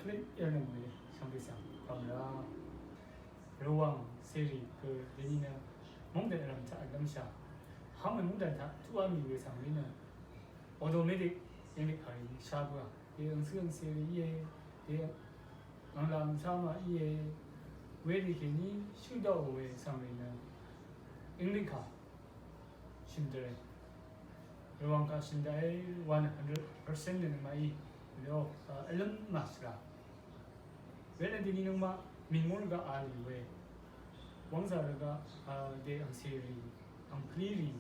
플레이 이런 거 상대상 그러면 Rvwang series 그 내니는 몽대랑 자 남샤 하면 몽대다 투아미 외상에는 automatic indicatory 샤브가 이응승 세리에 이 랑람사마이에 외리케니 슈도웨 상에는 인리카 신드레 Rvwang 신다에 100%는 마이 로 엘런 마스라 왜냐디니는 마 민몰가 알리웨 왕자르가 데 angse리 angpliri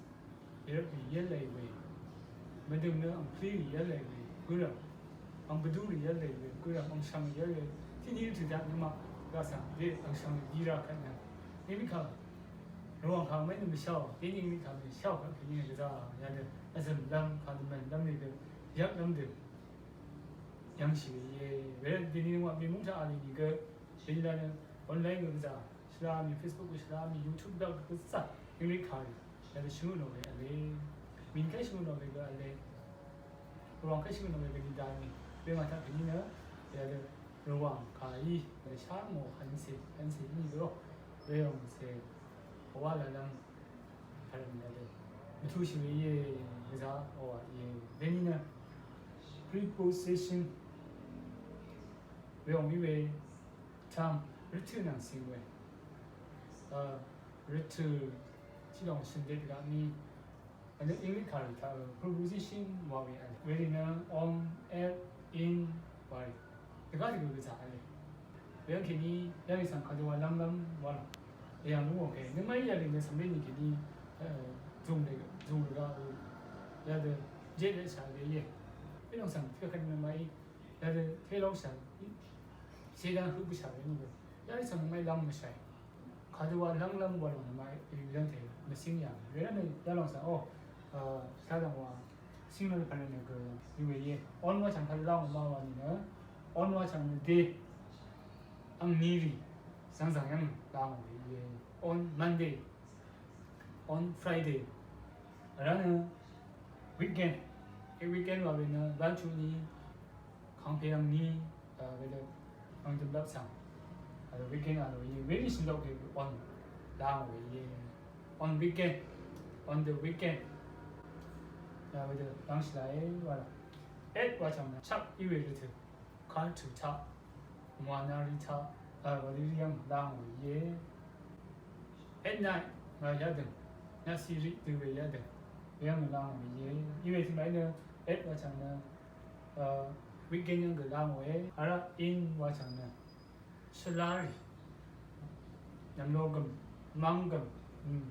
이렇게 열레웨 매듭는 angpliri 열레웨 그럼 ang부두리 열레웨 그럼 ang상 열레 티니 주자는 가사 데 ang상 이라 칸나 이니까 Rvwang 가면 미샤오 이니니 가면 샤오가 그냥 그자 야데 에선 람 가면 남네들 약 남들 양식이 왜 되는 거 민문자 아니니까 제일라는 온라인 그자 슬라미 페이스북 슬라미 유튜브다 그사 이리 가리 야데 신문을 왜 민가 신문을 왜 알래 Rvwang 신문을 왜 기다니 왜 맞다 그니나 야데 Rvwang 가이 샤모 한세 이거 왜용세 오와라랑 다른데 무투시위에 그자 오예 내니는 Preposition 왜용이왜 참 return 생we return 지동 신데가 미 근데 인리카리 다 preposition 와위 왜냐면 on at in 와이 이거 가지고 그자 알래 왜 괜히 여기서 가져와 랑랑 와라 얘는 오케이 내 말이 야리는 선배님 괜히 좀가 야들 제대 잘해 이런 상 특별한 말이 야들 태로상 시간 흐부 샤는 거 야리 정말 너무 샤 가져와 랑랑 와는 말 이런 데 무슨이야 왜냐면 야랑상 사람과 신문을 받는 그 이외에 언어 장판 라고 말하는 언어 장판 데 angmiri 상상형 라고 이게 on Monday on Friday 라는 weekend 이 weekend 와면은 란추니 강배양니 그래도 방점답상 weekend 안으로 이 very simple on 라고 이게 on weekend on the weekend 그래도 당시라에 와라 at 와장나 착 이외를 들 간투 착 모아나리차 어디리양 나무 예 at night 야든 나시리 되게 야든 yang 나무 예 이외에 말은 at 와장나 weekend 그 나무에 알아 in 와장나 슬라리 양로금 망금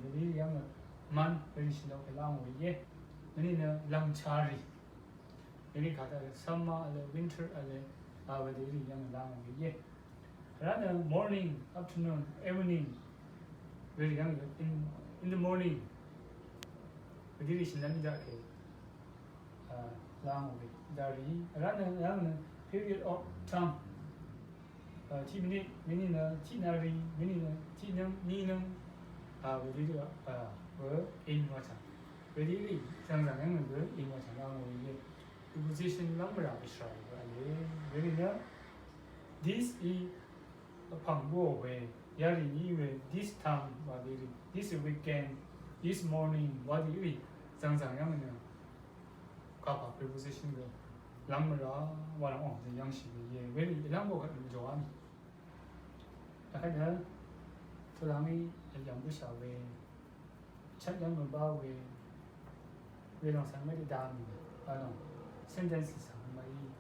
어디리양 만 어디신도 그 나무 예 너희는 랑차리 여기 가다 summer 알레 winter 알레 어디리양 나무 예 라는 morning, afternoon, evening, very young in the morning. 어디를 신납니다. 라는 다리 라는 period of time. 10 minute, minute, 10 나리, minute, 10년, 니는 어디를 in 와장. 어디를 상상하는 그 in 와장 라는 이게 preposition number라고 써요. 왜냐면 this is 방법 왜 야리 이외 this time 와디리 this weekend this morning 와디리 상상하면 가봐 preposition 그 람라 와랑 양식이 예 왜 람보가 좋아하니 약간 사람이 양부샤 왜 찾는 거 왜랑 상매를 다합니다 센텐스 상매이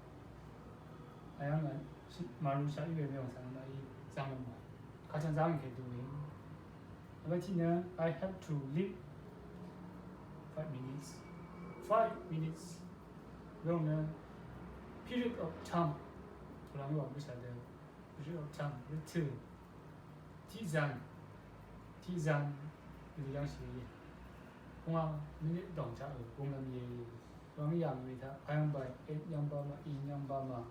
아야는 마루샤 이외 상매이 장면 가장 장면 개도인 아버지는 I have to leave 5 minutes 5 minutes 그러면 period of time 돌아오는 거 보셔야 돼요 period of time return 티잔 이 양식이 공항 minute 동작 공항이 공항이 양입니다 방향바이 1양바마 2양바마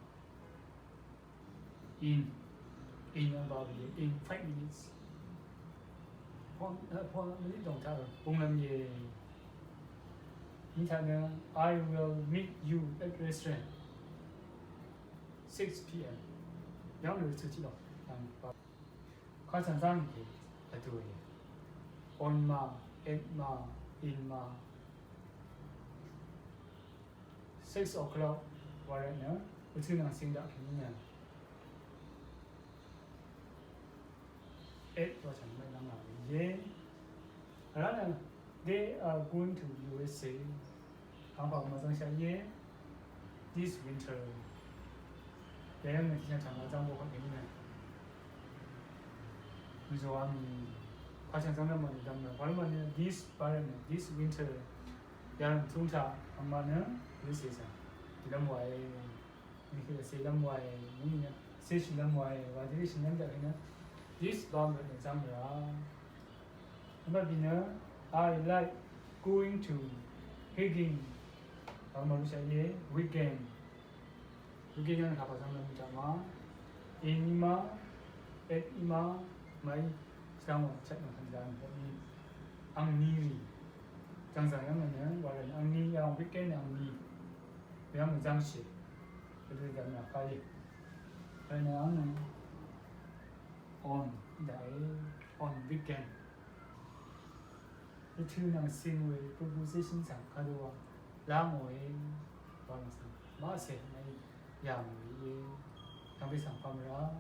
in about in 5 minutes. minute đồng ta cùng làm gì? Internet I will meet you at restaurant 6 p.m. yang lu tu cilo yang kau sangat ni itu ye on ma at ma in ma 6 o'clock warna itu nang sing dak kini eight or something like that. Yeah, and they are going to USA. How about Mazang yeah, this winter. They are going to China work in England. So this winter, yang Tunta Amana, this is a Lamway, because say Lamway, say Lamway, what is named this bomb example. I like going to hiking weekend. Weekend yang apa sama macam Inima, Ima, mai sama cek macam ni. Ang ni, jangan yang mana, walau ang ni yang weekend yang ni, yang macam si, itu jangan apa ye. Kerana on weekend. Itu nang sing we preposition sang kadua lang we bang sang masih mai yang ye yang bisa pamera